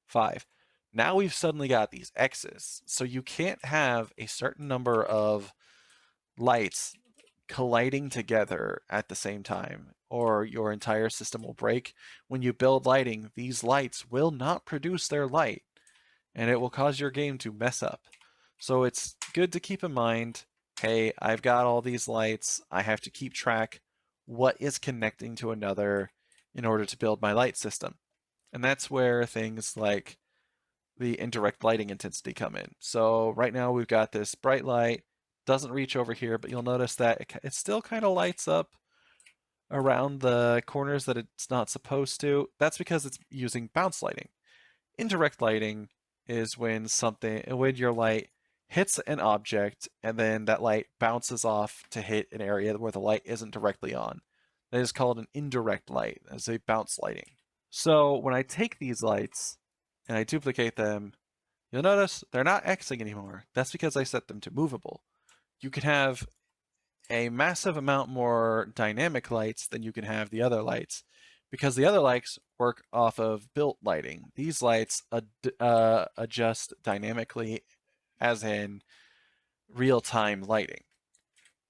5. Now we've suddenly got these X's. So you can't have a certain number of lights colliding together at the same time, or your entire system will break. When you build lighting, these lights will not produce their light, and it will cause your game to mess up. So it's good to keep in mind, hey, I've got all these lights. I have to keep track what is connecting to another in order to build my light system. And that's where things like the indirect lighting intensity come in. So right now we've got this bright light, doesn't reach over here, but you'll notice that it still kind of lights up around the corners that it's not supposed to. That's because it's using bounce lighting. Indirect lighting is when your light hits an object and then that light bounces off to hit an area where the light isn't directly on. That is called an indirect light, as a bounce lighting. So when I take these lights and I duplicate them, you'll notice they're not Xing anymore. That's because I set them to movable. You can have a massive amount more dynamic lights than you can have the other lights, because the other lights work off of built lighting. These lights adjust dynamically, as in real-time lighting.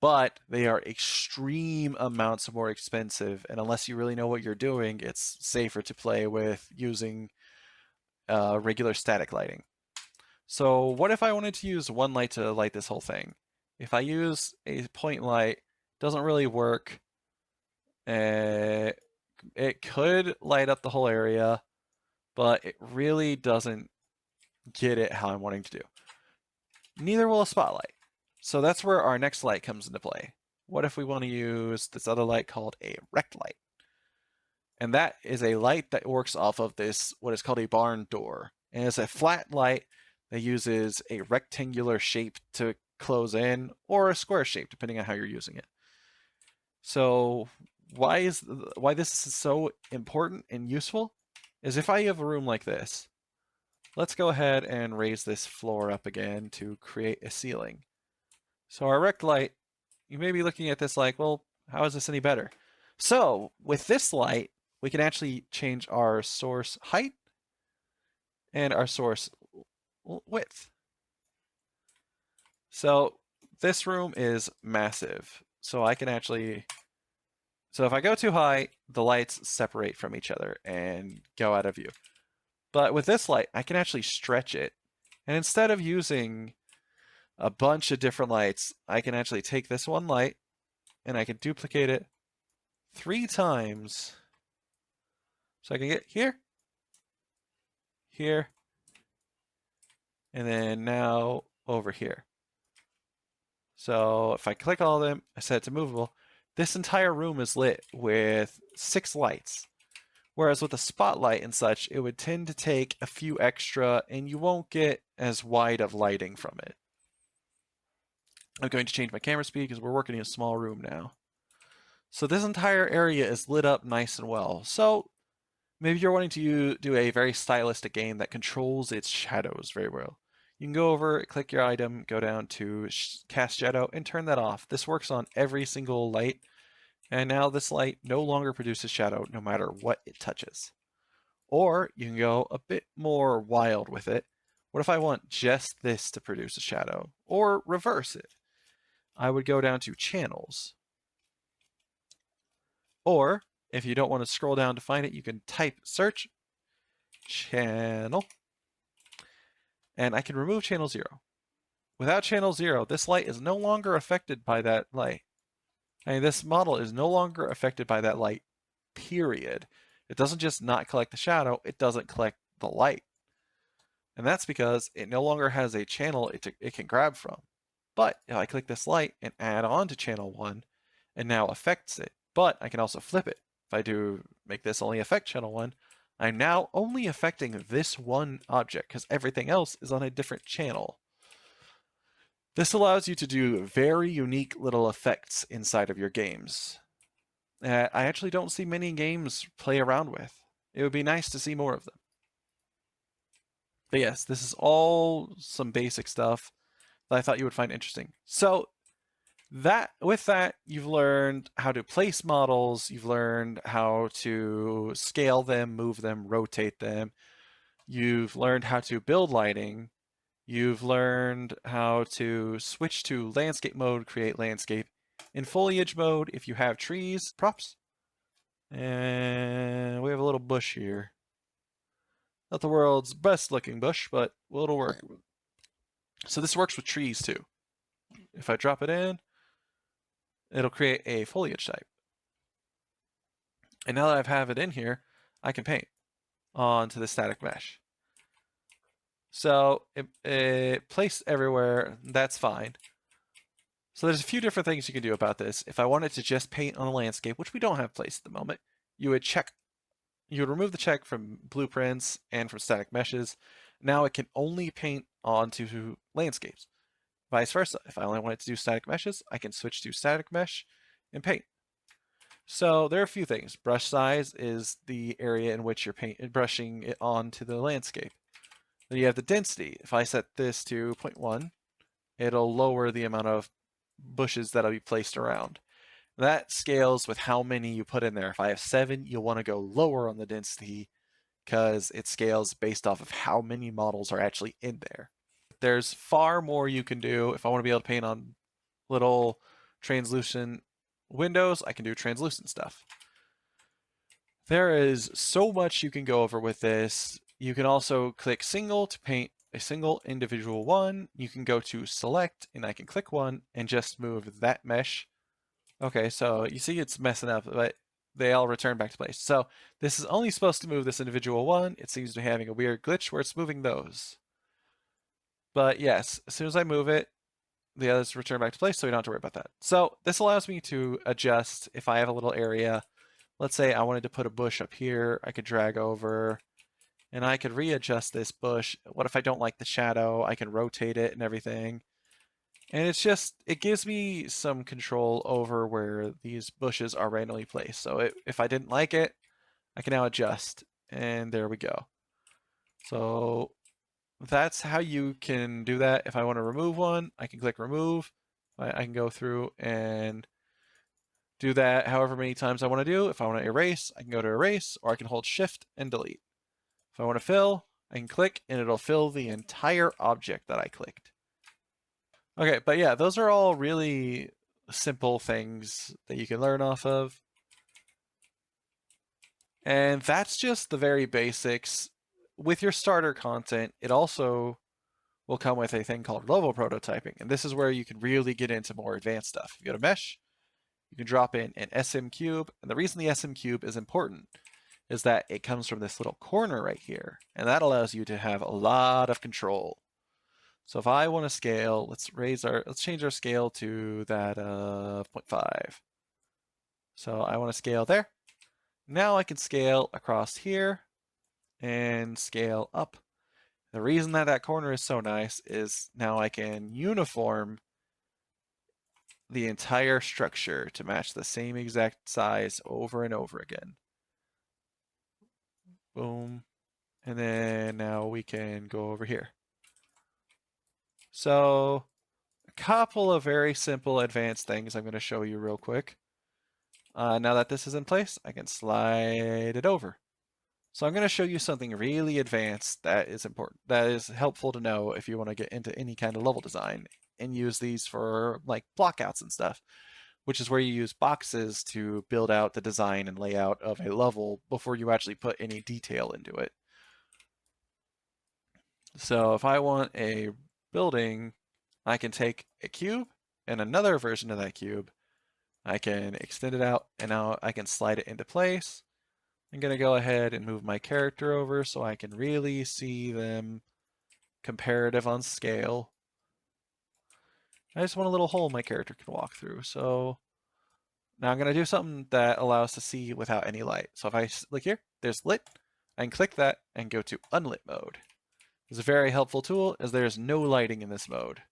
But they are extreme amounts more expensive, and unless you really know what you're doing, it's safer to play with using regular static lighting. So what if I wanted to use one light to light this whole thing? If I use a point light, doesn't really work. It could light up the whole area, but it really doesn't get it how I'm wanting to do. Neither will a spotlight. So that's where our next light comes into play. What if we want to use this other light called a rect light? And that is a light that works off of this, what is called a barn door. And it's a flat light that uses a rectangular shape to close in, or a square shape, depending on how you're using it. So why this is so important and useful is if I have a room like this, let's go ahead and raise this floor up again to create a ceiling. So our rect light, you may be looking at this like, well, how is this any better? So with this light, we can actually change our source height and our source width. So this room is massive. So I can actually So if I go too high, the lights separate from each other and go out of view. But with this light, I can actually stretch it. And instead of using a bunch of different lights, I can actually take this one light and I can duplicate it 3 times. So I can get here, here, and then now over here. So if I click all of them, I set it to movable, this entire room is lit with 6 lights. Whereas with a spotlight and such, it would tend to take a few extra and you won't get as wide of lighting from it. I'm going to change my camera speed because we're working in a small room now. So this entire area is lit up nice and well. So maybe you're wanting to do a very stylistic game that controls its shadows very well. You can go over, click your item, go down to cast shadow, and turn that off. This works on every single light, and now this light no longer produces shadow no matter what it touches. Or you can go a bit more wild with it. What if I want just this to produce a shadow? Or reverse it. I would go down to channels. Or if you don't want to scroll down to find it, you can type search channel, and I can remove channel 0. Without channel 0, this light is no longer affected by that light. I mean, this model is no longer affected by that light, period. It doesn't just not collect the shadow, it doesn't collect the light. And that's because it no longer has a channel it can grab from. But if I click this light and add on to channel 1, it now affects it. But I can also flip it. If I do make this only affect channel 1, I'm now only affecting this one object because everything else is on a different channel. This allows you to do very unique little effects inside of your games. I actually don't see many games play around with. It would be nice to see more of them. But yes, this is all some basic stuff that I thought you would find interesting. So with that, you've learned how to place models, you've learned how to scale them, move them, rotate them. You've learned how to build lighting. You've learned how to switch to landscape mode, create landscape. In foliage mode, if you have trees, props. And we have a little bush here. Not the world's best looking bush, but it'll work. So this works with trees too. If I drop it in, it'll create a foliage type. And now that I have it in here, I can paint onto the static mesh. So it placed everywhere, that's fine. So there's a few different things you can do about this. If I wanted to just paint on a landscape, which we don't have placed at the moment, you would remove the check from blueprints and from static meshes. Now it can only paint onto landscapes. Vice versa, if I only wanted to do static meshes, I can switch to static mesh and paint. So there are a few things. Brush size is the area in which you're brushing it onto the landscape. Then you have the density. If I set this to 0.1, it'll lower the amount of bushes that'll be placed around. That scales with how many you put in there. If I have 7, you'll want to go lower on the density because it scales based off of how many models are actually in there. There's far more you can do. If I want to be able to paint on little translucent windows, I can do translucent stuff. There is so much you can go over with this. You can also click single to paint a single individual one. You can go to select and I can click one and just move that mesh. Okay, so you see it's messing up, but they all return back to place. So this is only supposed to move this individual one. It seems to be having a weird glitch where it's moving those. But yes, as soon as I move it, the others return back to place, so we don't have to worry about that. So this allows me to adjust if I have a little area. Let's say I wanted to put a bush up here, I could drag over and I could readjust this bush. What if I don't like the shadow? I can rotate it and everything. And it gives me some control over where these bushes are randomly placed. So if I didn't like it, I can now adjust, and there we go. So that's how you can do that. If I want to remove one, I can click remove. I can go through and do that however many times I want to do. If I want to erase, I can go to erase, or I can hold shift and delete. If I want to fill, I can click and it'll fill the entire object that I clicked. Okay, but yeah, those are all really simple things that you can learn off of. And that's just the very basics. With your starter content, it also will come with a thing called level prototyping. And this is where you can really get into more advanced stuff. You go to Mesh, you can drop in an SM cube. And the reason the SM cube is important is that it comes from this little corner right here. And that allows you to have a lot of control. So if I want to scale, let's change our scale to that of 0.5. So I want to scale there. Now I can scale across here and scale up. The reason that that corner is so nice is now I can uniform the entire structure to match the same exact size over and over again. Boom. And then now we can go over here. So a couple of very simple advanced things I'm going to show you real quick. Now that this is in place, I can slide it over. So I'm going to show you something really advanced that is important, that is helpful to know if you want to get into any kind of level design and use these for like blockouts and stuff, which is where you use boxes to build out the design and layout of a level before you actually put any detail into it. So if I want a building, I can take a cube and another version of that cube. I can extend it out and now I can slide it into place. I'm going to go ahead and move my character over so I can really see them comparative on scale. I just want a little hole my character can walk through. So now I'm going to do something that allows us to see without any light. So if I click here, there's lit. I can click that and go to unlit mode. It's a very helpful tool as there's no lighting in this mode.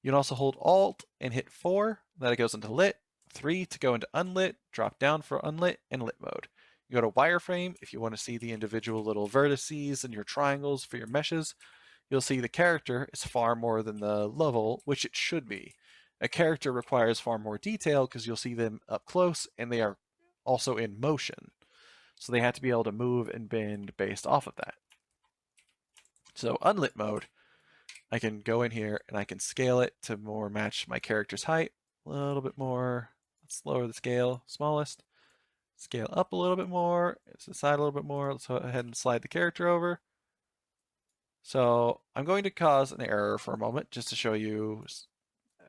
You can also hold Alt and hit 4, that it goes into lit, 3 to go into unlit, drop down for unlit, and lit mode. You go to wireframe if you want to see the individual little vertices and your triangles for your meshes. You'll see the character is far more than the level, which it should be. A character requires far more detail because you'll see them up close and they are also in motion. So they have to be able to move and bend based off of that. So unlit mode, I can go in here and I can scale it to more match my character's height. A little bit more. Let's lower the scale, smallest. Scale up a little bit more, to the side a little bit more. Let's go ahead and slide the character over. So I'm going to cause an error for a moment just to show you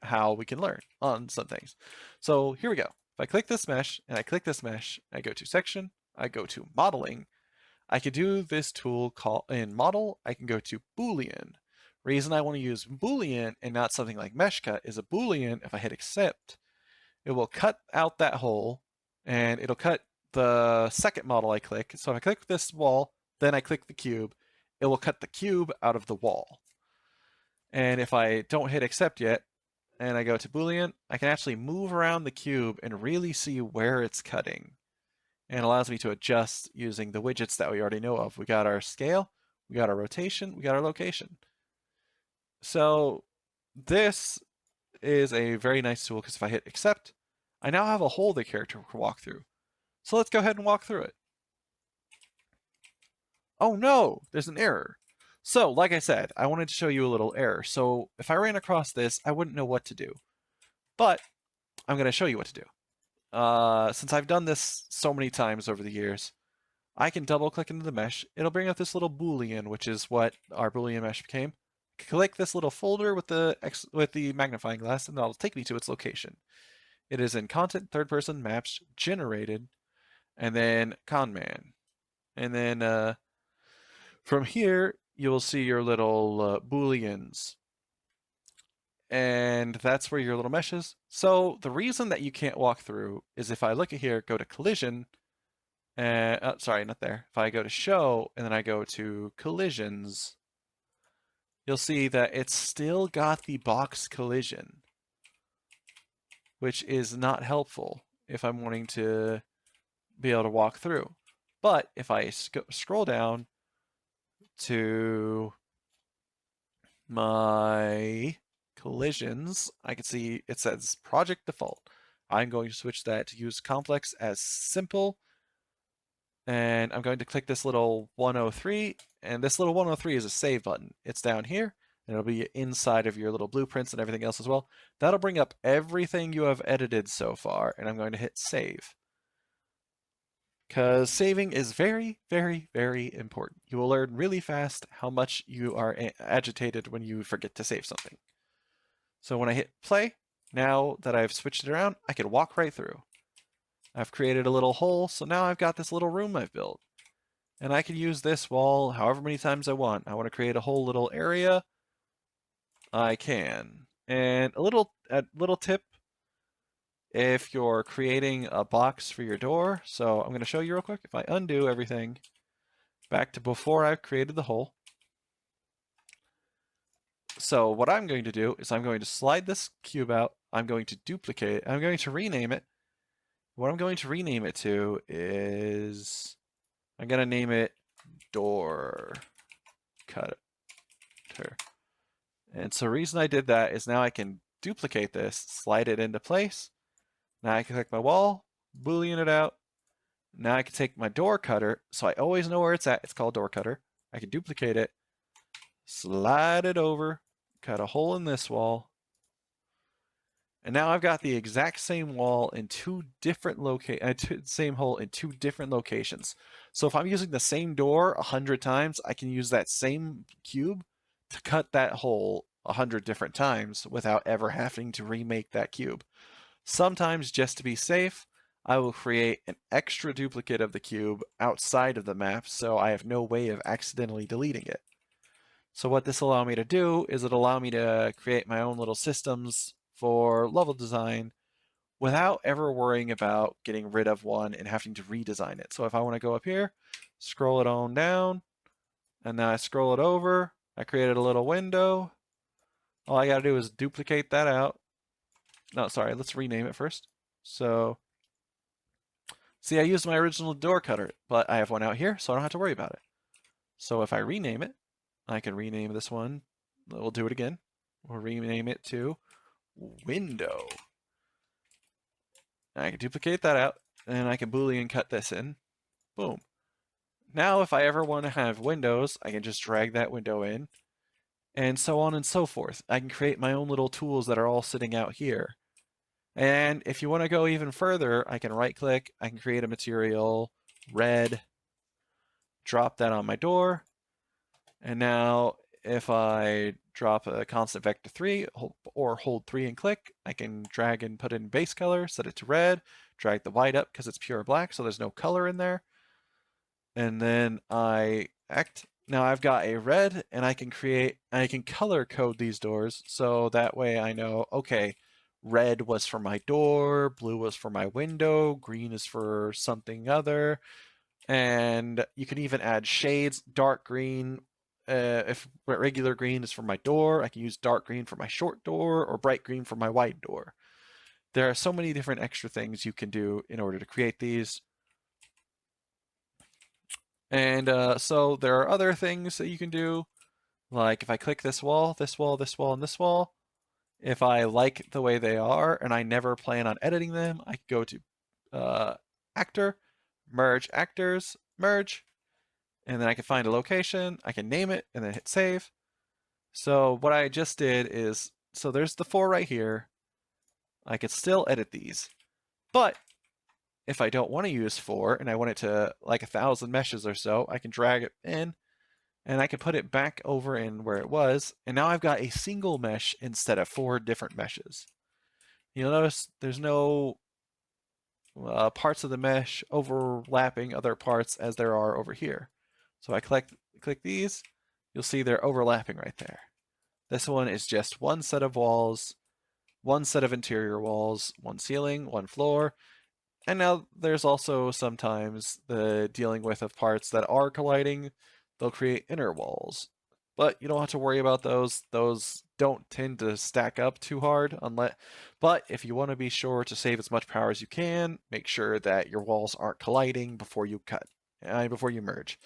how we can learn on some things. So here we go. If I click this mesh and I click this mesh, I go to section, I go to modeling. I could do this tool called in model, I can go to Boolean. Reason I want to use Boolean and not something like mesh cut is a Boolean, if I hit accept, it will cut out that hole and it'll cut the second model I click. So if I click this wall, then I click the cube, it will cut the cube out of the wall. And if I don't hit accept yet, and I go to Boolean, I can actually move around the cube and really see where it's cutting. And it allows me to adjust using the widgets that we already know of. We got our scale, we got our rotation, we got our location. So this is a very nice tool because if I hit accept, I now have a hole the character can walk through. So let's go ahead and walk through it. Oh no, there's an error. So like I said, I wanted to show you a little error. So if I ran across this, I wouldn't know what to do. But I'm going to show you what to do. Since I've done this so many times over the years, I can double click into the mesh. It'll bring up this little Boolean, which is what our Boolean mesh became. Click this little folder with the magnifying glass, and that'll take me to its location. It is in content, third person, maps, generated, and then conman. And then from here, you will see your little Booleans. And that's where your little mesh is. So the reason that you can't walk through is if I look at here, go to collision, and sorry, not there. If I go to show and then I go to collisions, you'll see that it's still got the box collision, which is not helpful if I'm wanting to be able to walk through. But if I scroll down to my collisions, I can see it says project default. I'm going to switch that to use complex as simple. And I'm going to click this little 103, and this little 103 is a save button. It's down here, and it'll be inside of your little blueprints and everything else as well. That'll bring up everything you have edited so far, and I'm going to hit save. because saving is very, very, very important. You will learn really fast how much you are agitated when you forget to save something. So when I hit play, now that I've switched it around, I can walk right through. I've created a little hole, so now I've got this little room I've built. And I can use this wall however many times I want. I want to create a whole little area. I can. And a little tip, if you're creating a box for your door, so I'm going to show you real quick. If I undo everything back to before I've created the hole. So what I'm going to do is I'm going to slide this cube out. I'm going to duplicate it. I'm going to rename it. What I'm going to rename it to is, I'm going to name it door cutter. And so the reason I did that is now I can duplicate this, slide it into place. Now I can click my wall, Boolean it out. Now I can take my door cutter, so I always know where it's at. It's called door cutter. I can duplicate it, slide it over, cut a hole in this wall. And now I've got the exact same wall in same hole in two different locations. So if I'm using the same door 100 times, I can use that same cube to cut that hole 100 different times without ever having to remake that cube. Sometimes, just to be safe, I will create an extra duplicate of the cube outside of the map so I have no way of accidentally deleting it. So what this will allow me to do is it'll allow me to create my own little systems for level design without ever worrying about getting rid of one and having to redesign it. So if I want to go up here, scroll it on down, and now I scroll it over, I created a little window. All I got to do is duplicate that out. No, sorry, let's rename it first. So, see, I used my original door cutter, but I have one out here, so I don't have to worry about it. So if I rename it, I can rename this one. We'll do it again. We'll rename it to window. I can duplicate that out, and I can Boolean cut this in. Boom. Now, if I ever want to have windows, I can just drag that window in, and so on and so forth. I can create my own little tools that are all sitting out here. And if you want to go even further, I can right click, I can create a material, red, drop that on my door. And now if I drop a constant vector 3 or hold 3 and click, I can drag and put in base color, set it to red, drag the white up because it's pure black, so there's no color in there. And then I act. Now I've got a red, and I can color code these doors, so that way I know, okay, red was for my door, blue was for my window, green is for something other. And you can even add shades, dark green. If regular green is for my door, I can use dark green for my short door or bright green for my wide door. There are so many different extra things you can do in order to create these. And so there are other things that you can do. Like if I click this wall, this wall, this wall, and this wall, if I like the way they are and I never plan on editing them, I can go to actor, merge actors, merge, and then I can find a location, I can name it, and then hit save. So what I just did is, so there's the 4 right here. I could still edit these, but if I don't want to use 4 and I want it to like 1,000 meshes or so, I can drag it in and I can put it back over in where it was. And now I've got a single mesh instead of 4 different meshes. You'll notice there's no parts of the mesh overlapping other parts as there are over here. So I click these, you'll see they're overlapping right there. This one is just one set of walls, one set of interior walls, one ceiling, one floor. And now there's also sometimes the dealing with of parts that are colliding, they'll create inner walls. But you don't have to worry about those. Those don't tend to stack up too hard but if you want to be sure to save as much power as you can, make sure that your walls aren't colliding before you before you merge.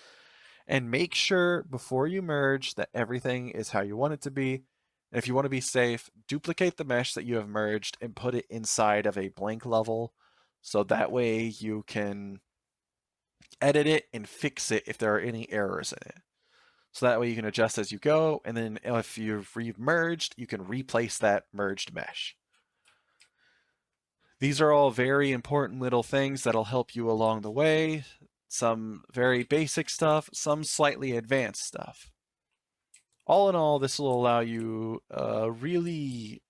And make sure before you merge that everything is how you want it to be. And if you want to be safe, duplicate the mesh that you have merged and put it inside of a blank level. So that way you can edit it and fix it if there are any errors in it. So that way you can adjust as you go. And then if you've merged, you can replace that merged mesh. These are all very important little things that'll help you along the way. Some very basic stuff, some slightly advanced stuff. All in all, this will allow you a really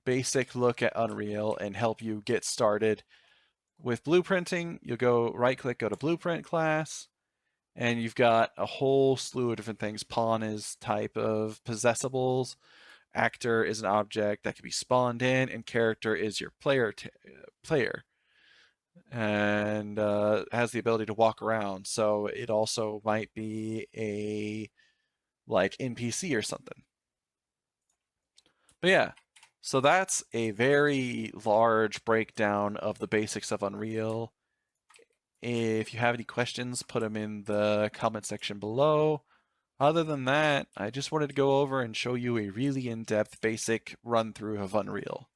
basic look at Unreal and help you get started. With blueprinting, you'll go right click, go to blueprint class, and you've got a whole slew of different things. Pawn is type of possessables, actor is an object that can be spawned in, and character is your player and has the ability to walk around. So it also might be a like NPC or something. But yeah, so that's a very large breakdown of the basics of Unreal. If you have any questions, put them in the comment section below. Other than that, I just wanted to go over and show you a really in-depth basic run-through of Unreal.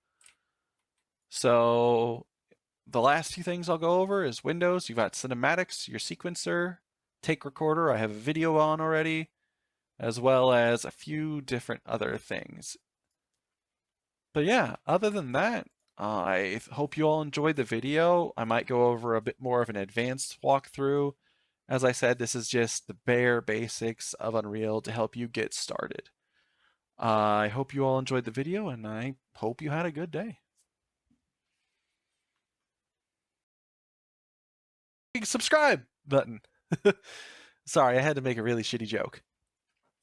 So the last few things I'll go over is Windows. You've got cinematics, your sequencer, take recorder. I have a video on already, as well as a few different other things. But yeah, other than that, I hope you all enjoyed the video. I might go over a bit more of an advanced walkthrough. As I said, this is just the bare basics of Unreal to help you get started. I hope you all enjoyed the video, and I hope you had a good day. Subscribe button. Sorry, I had to make a really shitty joke.